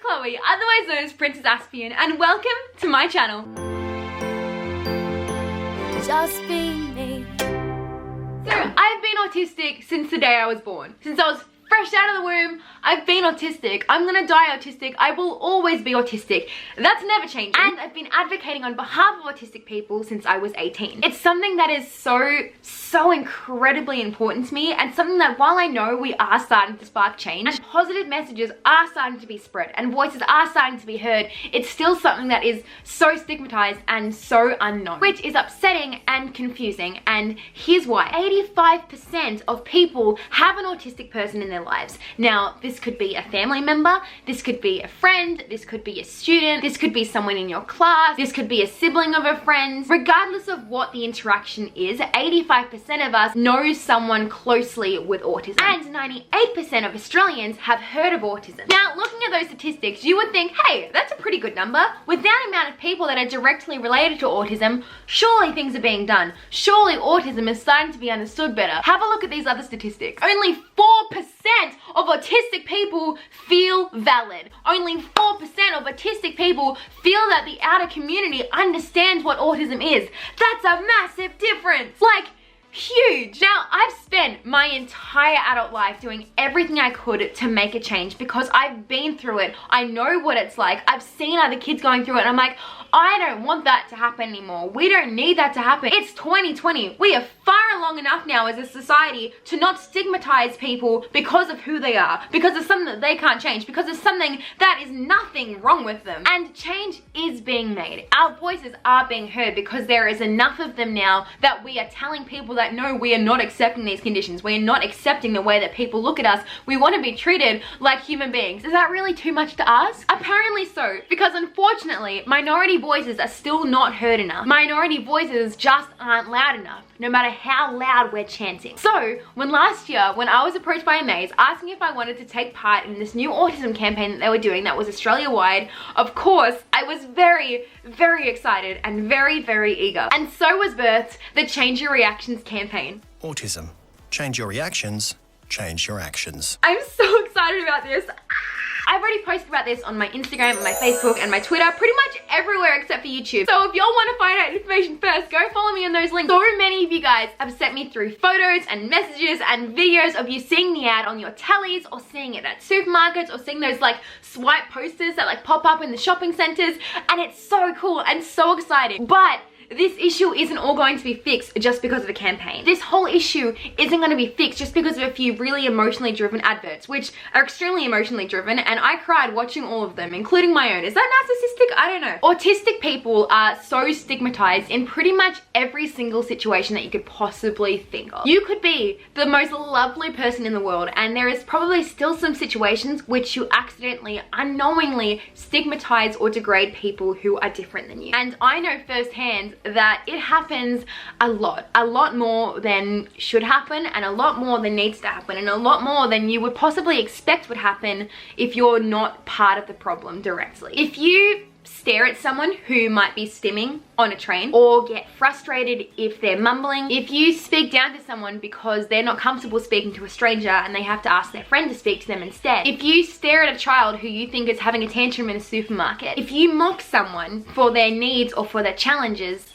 Chloe, otherwise known as Princess Aspian, and welcome to my channel. Just be me. So, I've been autistic since the day I was born. Since I was fresh out of the womb, I've been autistic. I'm gonna die autistic. I will always be autistic. That's never changing. And I've been advocating on behalf of autistic people since I was 18. It's something that is so incredibly important to me, and something that, while I know we are starting to spark change, and positive messages are starting to be spread, and voices are starting to be heard, it's still something that is so stigmatized and so unknown, which is upsetting and confusing. And here's why. 85% of people have an autistic person in their lives. Now, this could be a family member, this could be a friend, this could be a student, this could be someone in your class, this could be a sibling of a friend. Regardless of what the interaction is, 85% of us know someone closely with autism, and 98% of Australians have heard of autism. Now, looking at those statistics, you would think, hey, that's a pretty good number. With that amount of people that are directly related to autism, surely things are being done. Surely autism is starting to be understood better. Have a look at these other statistics. Only 4% of autistic people feel valid. Only 4% of autistic people feel that the outer community understands what autism is. That's a massive difference. Like, huge. Now, I've spent my entire adult life doing everything I could to make a change because I've been through it. I know what it's like. I've seen other kids going through it, and I'm like, I don't want that to happen anymore. We don't need that to happen. It's 2020. We are far along enough now as a society to not stigmatize people because of who they are, because of something that they can't change, because of something that is nothing wrong with them. And change is being made. Our voices are being heard because there is enough of them now that we are telling people that no, we are not accepting these conditions. We are not accepting the way that people look at us. We want to be treated like human beings. Is that really too much to ask? Apparently so, because unfortunately, minority voices are still not heard enough. Minority voices just aren't loud enough, no matter how loud we're chanting. So, last year, when I was approached by Amaze asking if I wanted to take part in this new autism campaign that they were doing that was Australia-wide, of course, I was very, very excited and very, very eager. And so was birthed the Change Your Reactions campaign. Autism. Change your reactions, change your actions. I'm so excited about this. I've already posted about this on my Instagram and my Facebook and my Twitter, pretty much everywhere except for YouTube. So if y'all want to find out information first, go follow me on those links. So many of you guys have sent me through photos and messages and videos of you seeing the ad on your tellies, or seeing it at supermarkets, or seeing those like swipe posters that like pop up in the shopping centers, and it's so cool and so exciting. But this issue isn't all going to be fixed just because of a campaign. This whole issue isn't going to be fixed just because of a few really emotionally driven adverts, which are extremely emotionally driven, and I cried watching all of them, including my own. Is that narcissistic? I don't know. Autistic people are so stigmatized in pretty much every single situation that you could possibly think of. You could be the most lovely person in the world, and there is probably still some situations which you accidentally, unknowingly stigmatize or degrade people who are different than you. And I know firsthand that it happens a lot more than should happen, and a lot more than needs to happen, and a lot more than you would possibly expect would happen if you're not part of the problem directly. If you stare at someone who might be stimming on a train, or get frustrated if they're mumbling, if you speak down to someone because they're not comfortable speaking to a stranger and they have to ask their friend to speak to them instead, if you stare at a child who you think is having a tantrum in a supermarket, if you mock someone for their needs or for their challenges,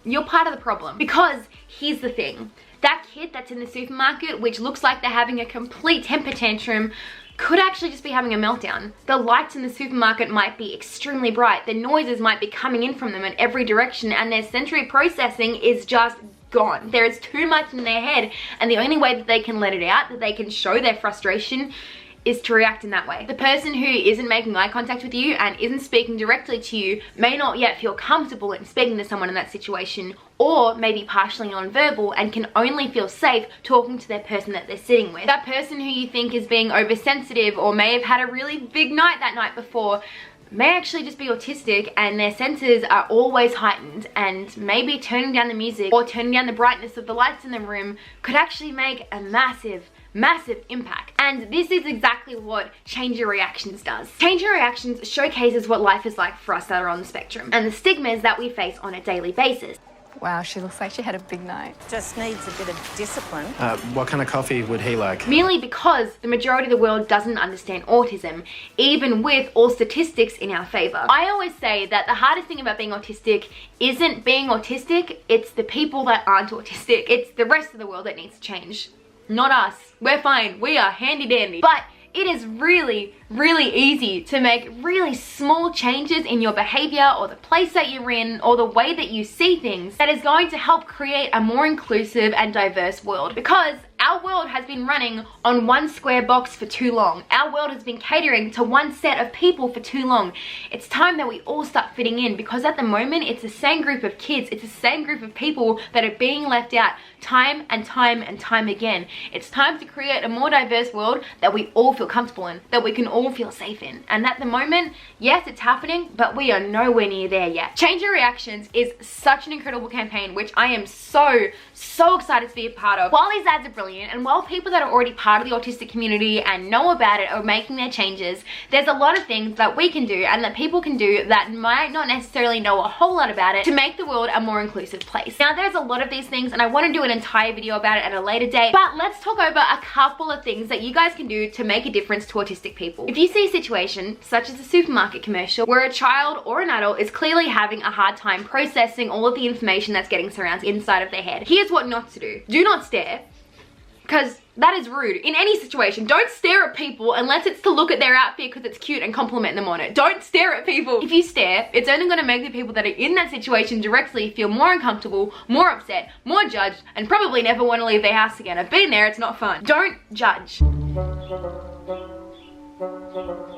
you're part of the problem. Because here's the thing, that kid that's in the supermarket, which looks like they're having a complete temper tantrum, could actually just be having a meltdown. The lights in the supermarket might be extremely bright, the noises might be coming in from them in every direction, and their sensory processing is just gone. There is too much in their head, and the only way that they can let it out, that they can show their frustration, is to react in that way. The person who isn't making eye contact with you and isn't speaking directly to you may not yet feel comfortable in speaking to someone in that situation, or maybe partially nonverbal and can only feel safe talking to their person that they're sitting with. That person who you think is being oversensitive, or may have had a really big night that night before, may actually just be autistic, and their senses are always heightened, and maybe turning down the music or turning down the brightness of the lights in the room could actually make a massive impact. And this is exactly what Change Your Reactions does. Change Your Reactions showcases what life is like for us that are on the spectrum, and the stigmas that we face on a daily basis. Wow, she looks like she had a big night. Just needs a bit of discipline. What kind of coffee would he like? Merely because the majority of the world doesn't understand autism, even with all statistics in our favor. I always say that the hardest thing about being autistic isn't being autistic, it's the people that aren't autistic. It's the rest of the world that needs to change. Not us. We're fine. We are handy dandy. But it is really, really easy to make really small changes in your behavior or the place that you're in or the way that you see things that is going to help create a more inclusive and diverse world. Because our world has been running on one square box for too long. Our world has been catering to one set of people for too long. It's time that we all start fitting in, because at the moment it's the same group of kids, it's the same group of people that are being left out time and time and time again. It's time to create a more diverse world that we all feel comfortable in, that we can all feel safe in. And at the moment, yes, it's happening, but we are nowhere near there yet. Change Your Reactions is such an incredible campaign, which I am so excited to be a part of. While these ads are brilliant, and while people that are already part of the autistic community and know about it are making their changes, there's a lot of things that we can do and that people can do that might not necessarily know a whole lot about it to make the world a more inclusive place. Now, there's a lot of these things and I want to do an entire video about it at a later date, but let's talk over a couple of things that you guys can do to make a difference to autistic people. If you see a situation, such as a supermarket commercial, where a child or an adult is clearly having a hard time processing all of the information that's getting surrounded inside of their head, here's what not to do. Do not stare, because that is rude. In any situation, don't stare at people unless it's to look at their outfit because it's cute and compliment them on it. Don't stare at people. If you stare, it's only going to make the people that are in that situation directly feel more uncomfortable, more upset, more judged, and probably never want to leave their house again. I've been there, it's not fun. Don't judge.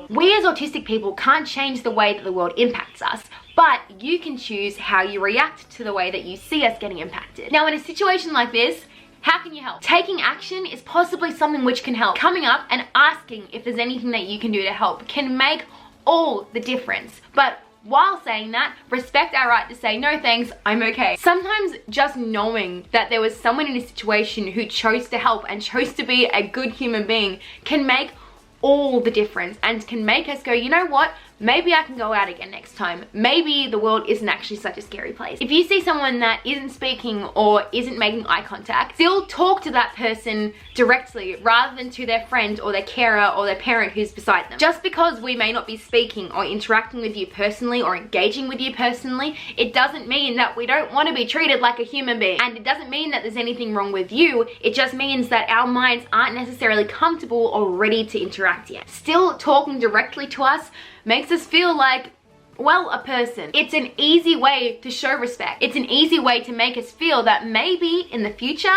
We as autistic people can't change the way that the world impacts us, but you can choose how you react to the way that you see us getting impacted. Now, in a situation like this, how can you help? Taking action is possibly something which can help. Coming up and asking if there's anything that you can do to help can make all the difference. But while saying that, respect our right to say, no thanks, I'm okay. Sometimes just knowing that there was someone in a situation who chose to help and chose to be a good human being can make all the difference and can make us go, you know what? Maybe I can go out again next time. Maybe the world isn't actually such a scary place. If you see someone that isn't speaking or isn't making eye contact, still talk to that person directly rather than to their friend or their carer or their parent who's beside them. Just because we may not be speaking or interacting with you personally or engaging with you personally, it doesn't mean that we don't want to be treated like a human being. And it doesn't mean that there's anything wrong with you. It just means that our minds aren't necessarily comfortable or ready to interact yet. Still talking directly to us makes us feel like, well, a person. It's an easy way to show respect. It's an easy way to make us feel that maybe in the future,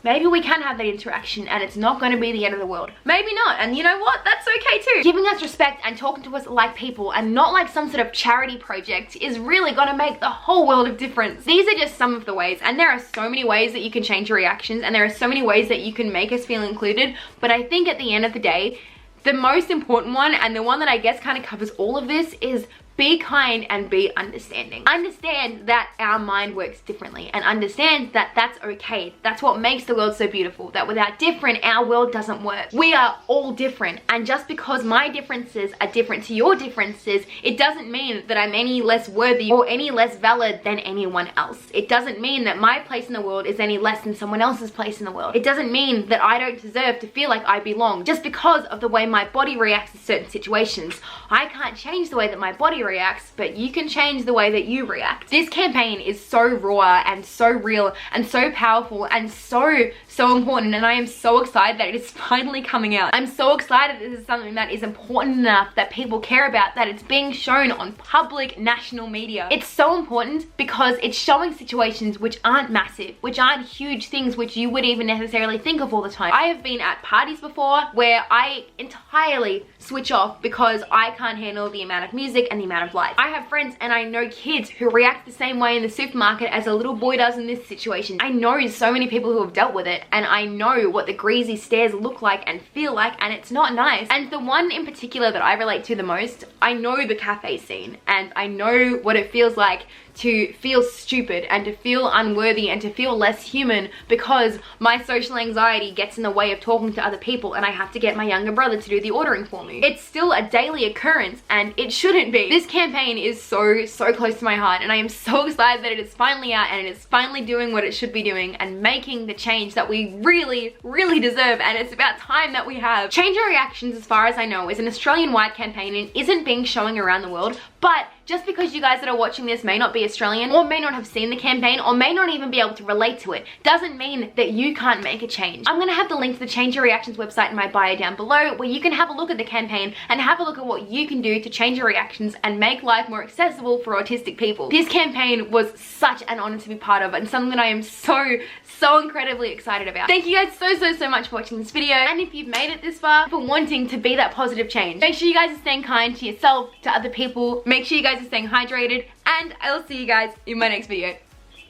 maybe we can have that interaction and it's not going to be the end of the world. Maybe not, and you know what? That's okay too. Giving us respect and talking to us like people and not like some sort of charity project is really going to make the whole world of difference. These are just some of the ways, and there are so many ways that you can change your reactions and there are so many ways that you can make us feel included, but I think at the end of the day, the most important one, and the one that I guess kind of covers all of this, is be kind and be understanding. Understand that our mind works differently and understand that that's okay. That's what makes the world so beautiful, that without different, our world doesn't work. We are all different, and just because my differences are different to your differences, it doesn't mean that I'm any less worthy or any less valid than anyone else. It doesn't mean that my place in the world is any less than someone else's place in the world. It doesn't mean that I don't deserve to feel like I belong just because of the way my body reacts to certain situations. I can't change the way that my body reacts, but you can change the way that you react. This campaign is so raw and so real and so powerful and so important, and I am so excited that it is finally coming out. I'm so excited this is something that is important enough that people care about, that it's being shown on public national media. It's so important because it's showing situations which aren't massive, which aren't huge things which you would even necessarily think of all the time. I have been at parties before where I entirely switch off because I can't handle the amount of music and the amount of lights. I have friends and I know kids who react the same way in the supermarket as a little boy does in this situation. I know so many people who have dealt with it, and I know what the greasy stares look like and feel like, and it's not nice. And the one in particular that I relate to the most, I know the cafe scene and I know what it feels like to feel stupid and to feel unworthy and to feel less human because my social anxiety gets in the way of talking to other people and I have to get my younger brother to do the ordering for me. It's still a daily occurrence and it shouldn't be. This campaign is so close to my heart and I am so excited that it is finally out and it is finally doing what it should be doing and making the change that we really deserve, and it's about time that we have. Change Your Reactions, as far as I know, is an Australian-wide campaign and isn't being shown around the world, but just because you guys that are watching this may not be Australian or may not have seen the campaign or may not even be able to relate to it, doesn't mean that you can't make a change. I'm gonna have the link to the Change Your Reactions website in my bio down below where you can have a look at the campaign and have a look at what you can do to change your reactions and make life more accessible for autistic people. This campaign was such an honor to be part of and something that I am so incredibly excited about. Thank you guys so much for watching this video, and if you've made it this far, for wanting to be that positive change. Make sure you guys are staying kind to yourself, to other people. Make sure you guys are staying hydrated, and I will see you guys in my next video.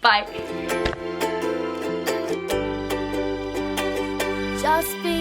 Bye. Just be